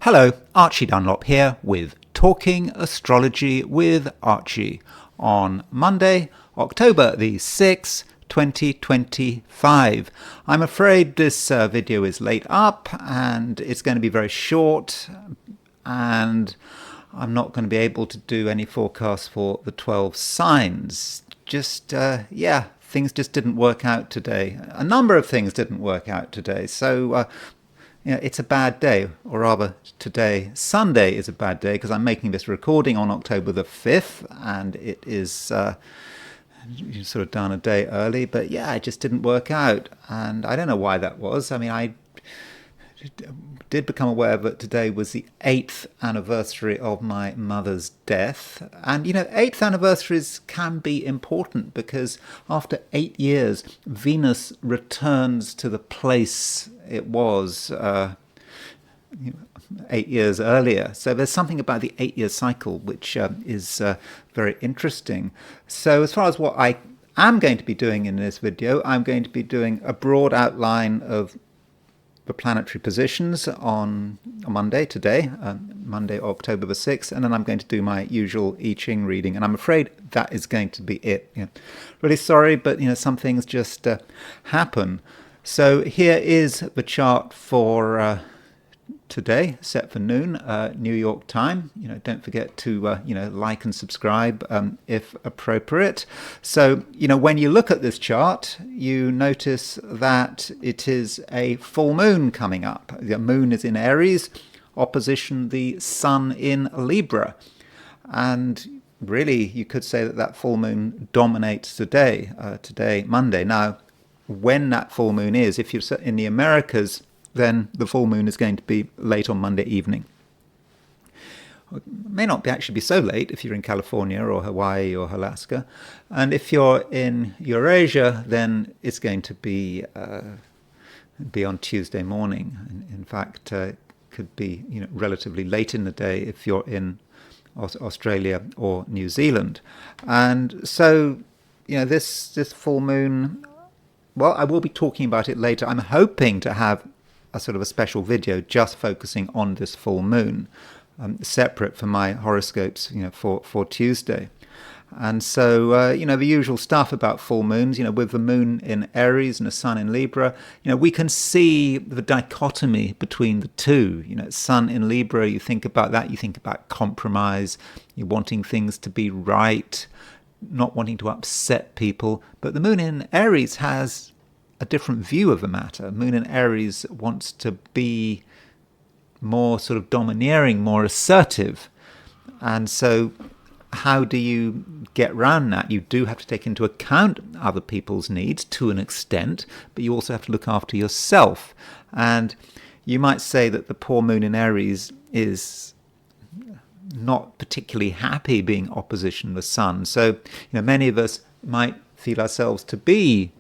Hello, Archie Dunlop here with Talking Astrology with Archie on Monday, October the 6th, 2025. I'm afraid this video is late up and it's going to be very short, and I'm not going to be able to do any forecasts for the 12 signs. Things just didn't work out today. A number of things didn't work out today. So it's a bad day, or rather today, Sunday, is a bad day because I'm making this recording on October the 5th, and it is sort of done a day early. But yeah, it just didn't work out, and I don't know why that was. I mean, I did become aware that today was the 8th anniversary of my mother's death. And, 8th anniversaries can be important because after 8 years, Venus returns to the place it was 8 years earlier. So there's something about the 8-year cycle which is very interesting. So as far as what I am going to be doing in this video, I'm going to be doing a broad outline of the planetary positions on Monday, today, Monday, October the 6th, and then I'm going to do my usual I Ching reading, and I'm afraid that is going to be it. Really sorry, but some things just happen. So here is the chart for today, set for noon, New York time. Don't forget to like and subscribe if appropriate. So when you look at this chart, you notice that it is a full moon coming up. The moon is in Aries, opposition the sun in Libra, and really you could say that full moon dominates today, Monday. Now, when that full moon is, if you're in the Americas, then the full moon is going to be late on Monday evening. It may not actually be so late if you're in California or Hawaii or Alaska. And if you're in Eurasia, then it's going to be on Tuesday morning. In fact, it could be relatively late in the day if you're in Australia or New Zealand. And so, this full moon, well, I will be talking about it later. I'm hoping to have a sort of a special video just focusing on this full moon, separate from my horoscopes, for Tuesday. And so, the usual stuff about full moons, with the moon in Aries and the sun in Libra, we can see the dichotomy between the two. Sun in Libra, you think about that, you think about compromise, you're wanting things to be right, not wanting to upset people. But the moon in Aries has a different view of the matter. Moon in Aries wants to be more sort of domineering, more assertive. And so how do you get around that? You do have to take into account other people's needs to an extent, but you also have to look after yourself. And you might say that the poor moon in Aries is not particularly happy being opposition the sun. So, many of us might feel ourselves to be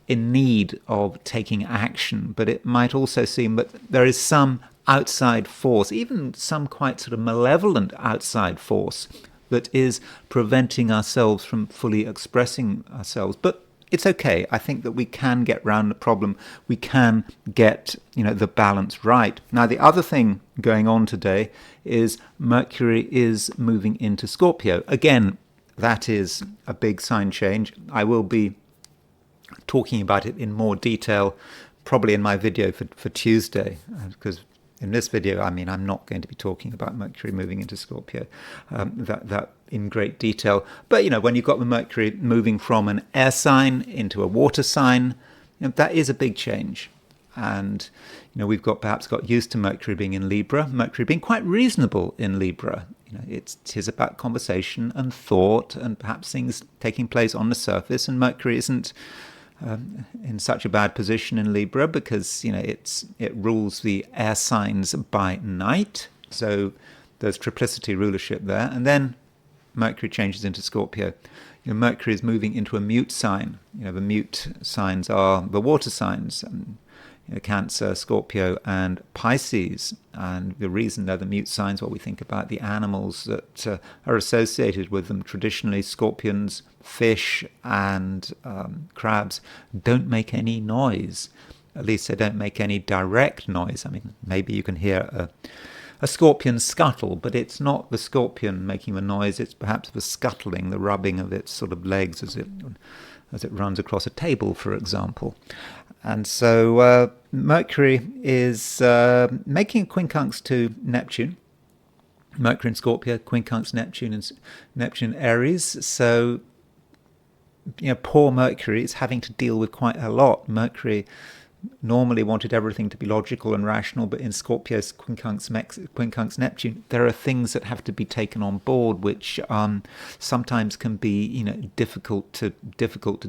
in need of taking action, but it might also seem that there is some outside force, even some quite sort of malevolent outside force, that is preventing ourselves from fully expressing ourselves. But it's okay. I think that we can get round the problem. We can get, the balance right. Now, the other thing going on today is Mercury is moving into Scorpio. Again, that is a big sign change. I will be talking about it in more detail probably in my video for Tuesday, because in this video, I'm not going to be talking about Mercury moving into Scorpio that in great detail. But when you've got the Mercury moving from an air sign into a water sign, that is a big change. And we've perhaps got used to Mercury being in Libra, Mercury being quite reasonable in Libra. It is about conversation and thought and perhaps things taking place on the surface, and Mercury isn't in such a bad position in Libra because it rules the air signs by night, so there's triplicity rulership there. And then Mercury changes into Scorpio. Mercury is moving into a mute sign. The mute signs are the water signs, Cancer, Scorpio, and Pisces. And the reason they're the mute signs, we think about the animals that are associated with them. Traditionally, scorpions, fish, and crabs don't make any noise. At least they don't make any direct noise. Maybe you can hear a scorpion scuttle, but it's not the scorpion making the noise, it's perhaps the scuttling, the rubbing of its sort of legs as it runs across a table, for example. And so Mercury is making a quincunx to Neptune. Mercury in Scorpio, quincunx Neptune and Neptune Aries. So, poor Mercury is having to deal with quite a lot. Mercury normally wanted everything to be logical and rational, but in Scorpio's quincunx Neptune, there are things that have to be taken on board, which sometimes can be, difficult to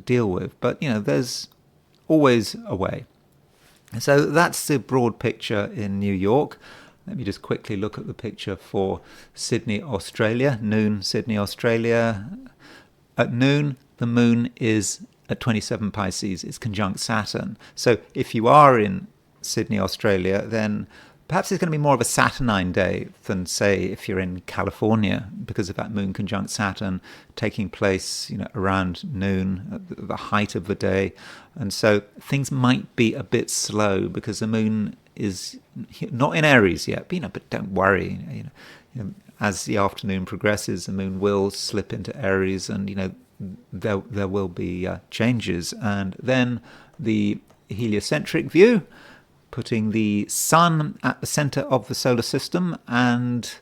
deal with. But there's always a way. And so that's the broad picture in New York. Let me just quickly look at the picture for Sydney, Australia. Noon, Sydney, Australia. At noon, the moon is at 27 Pisces. It's conjunct Saturn. So if you are in Sydney, Australia, then perhaps it's going to be more of a Saturnine day than, say, if you're in California, because of that moon conjunct Saturn taking place, around noon, at the height of the day. And so things might be a bit slow because the moon is not in Aries yet, but don't worry. As the afternoon progresses, the moon will slip into Aries, and there will be changes. And then the heliocentric view, putting the sun at the center of the solar system, and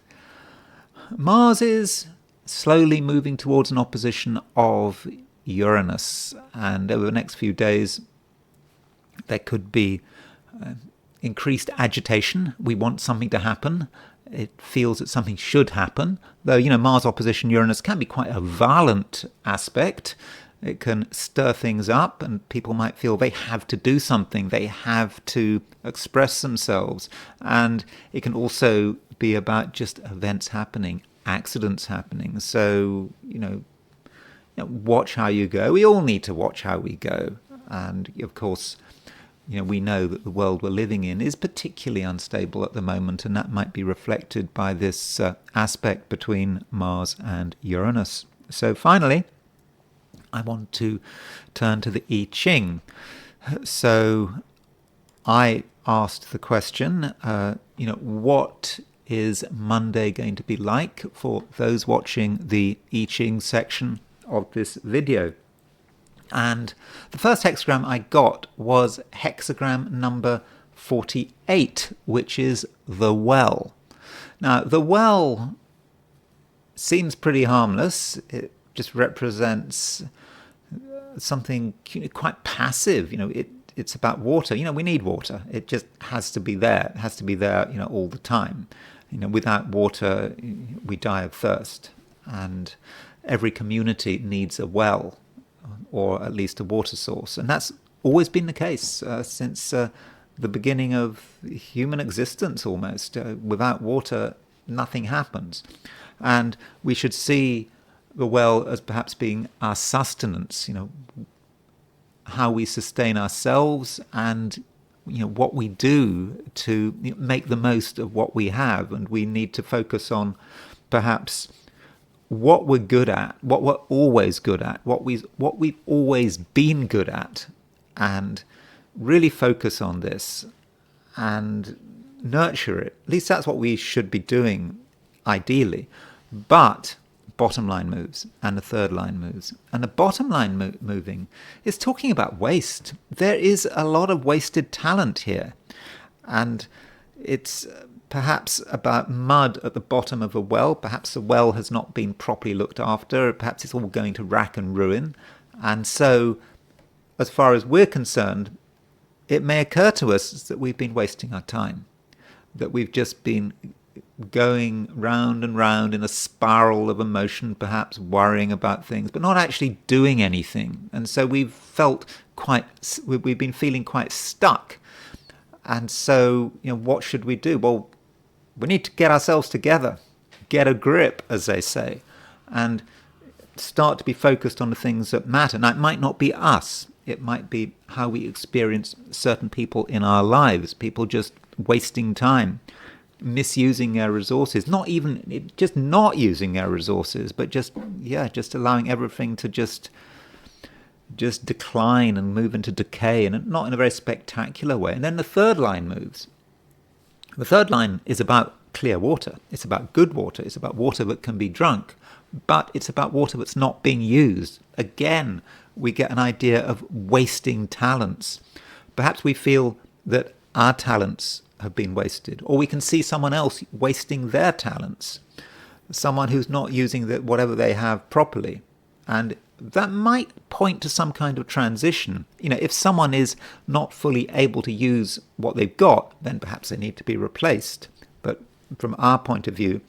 Mars is slowly moving towards an opposition of Uranus. And over the next few days, there could be increased agitation. We want something to happen. It feels that something should happen. Though, Mars opposition Uranus can be quite a violent aspect. It can stir things up, and people might feel they have to do something. They have to express themselves. And it can also be about just events happening, accidents happening. So, watch how you go. We all need to watch how we go. And, of course, we know that the world we're living in is particularly unstable at the moment, and that might be reflected by this aspect between Mars and Uranus. So finally, I want to turn to the I Ching. So I asked the question, what is Monday going to be like for those watching the I Ching section of this video? And the first hexagram I got was hexagram number 48, which is the well. Now, the well seems pretty harmless. It just represents something quite passive. It's about water. We need water. It just has to be there. It has to be there, all the time. Without water, we die of thirst. And every community needs a well, or at least a water source. And that's always been the case since the beginning of human existence almost. Without water, nothing happens. And we should see the well as perhaps being our sustenance, how we sustain ourselves and what we do to make the most of what we have. And we need to focus on perhaps what we're good at, what we're always good at, what we've always been good at, and really focus on this and nurture it. At least that's what we should be doing, ideally. But bottom line moves and the third line moves. And the bottom line moving is talking about waste. There is a lot of wasted talent here. And it's perhaps about mud at the bottom of a well. Perhaps the well has not been properly looked after. Perhaps it's all going to rack and ruin. And so, as far as we're concerned, it may occur to us that we've been wasting our time, that we've just been going round and round in a spiral of emotion, perhaps worrying about things, but not actually doing anything. And so we've been feeling quite stuck. And so, what should we do? Well, we need to get ourselves together, get a grip, as they say, and start to be focused on the things that matter. Now, it might not be us. It might be how we experience certain people in our lives, people just wasting time, misusing their resources, not using their resources, but just allowing everything to just decline and move into decay, and not in a very spectacular way. And then the third line moves. The third line is about clear water. It's about good water. It's about water that can be drunk. But it's about water that's not being used. Again, we get an idea of wasting talents. Perhaps we feel that our talents have been wasted, or we can see someone else wasting their talents, someone who's not using whatever they have properly. And that might point to some kind of transition. If someone is not fully able to use what they've got, then perhaps they need to be replaced. But from our point of view,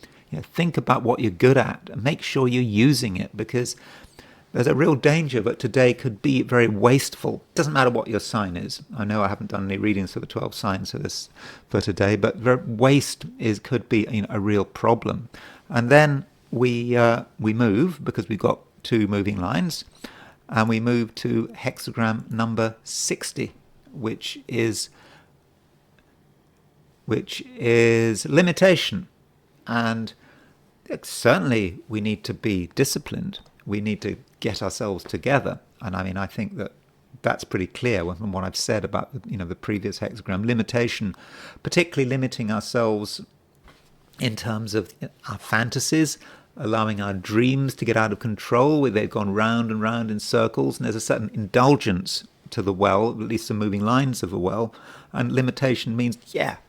think about what you're good at and make sure you're using it, because there's a real danger that today could be very wasteful. It doesn't matter what your sign is. I know I haven't done any readings for the 12 signs for today, but waste could be a real problem. And then we move, because we've got 2 moving lines, and we move to hexagram number 60, which is limitation. And certainly we need to be disciplined. We need to get ourselves together. And I think that's pretty clear from what I've said about the previous hexagram. Limitation, particularly limiting ourselves in terms of our fantasies, allowing our dreams to get out of control, where they've gone round and round in circles, and there's a certain indulgence to the well, at least the moving lines of the well. And limitation means,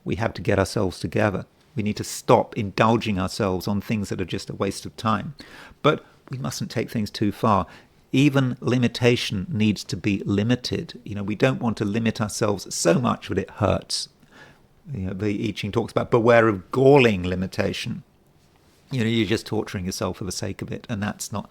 we have to get ourselves together. We need to stop indulging ourselves on things that are just a waste of time. But we mustn't take things too far. Even limitation needs to be limited. We don't want to limit ourselves so much that it hurts. The I Ching talks about beware of galling limitation. You're just torturing yourself for the sake of it, and that's not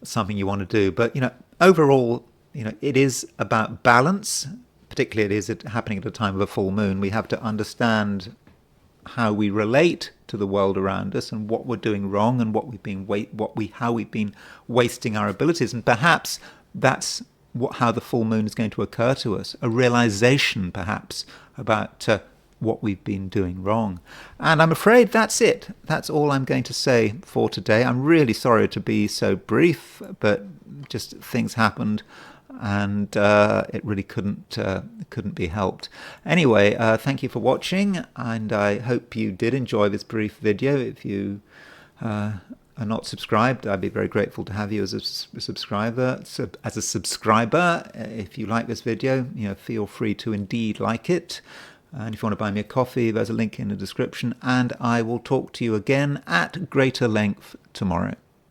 something you want to do. But overall, it is about balance. Particularly, it is happening at a time of a full moon. We have to understand how we relate to the world around us and what we're doing wrong and how we've been wasting our abilities, and perhaps that's how the full moon is going to occur to us, a realization perhaps about what we've been doing wrong. And I'm afraid that's it. That's all I'm going to say for today. I'm really sorry to be so brief, but just things happened, and it really couldn't be helped. Anyway, thank you for watching, and I hope you did enjoy this brief video. If you are not subscribed, I'd be very grateful to have you as a subscriber. So, as a subscriber, if you like this video, feel free to indeed like it. And if you want to buy me a coffee, there's a link in the description, and I will talk to you again at greater length tomorrow.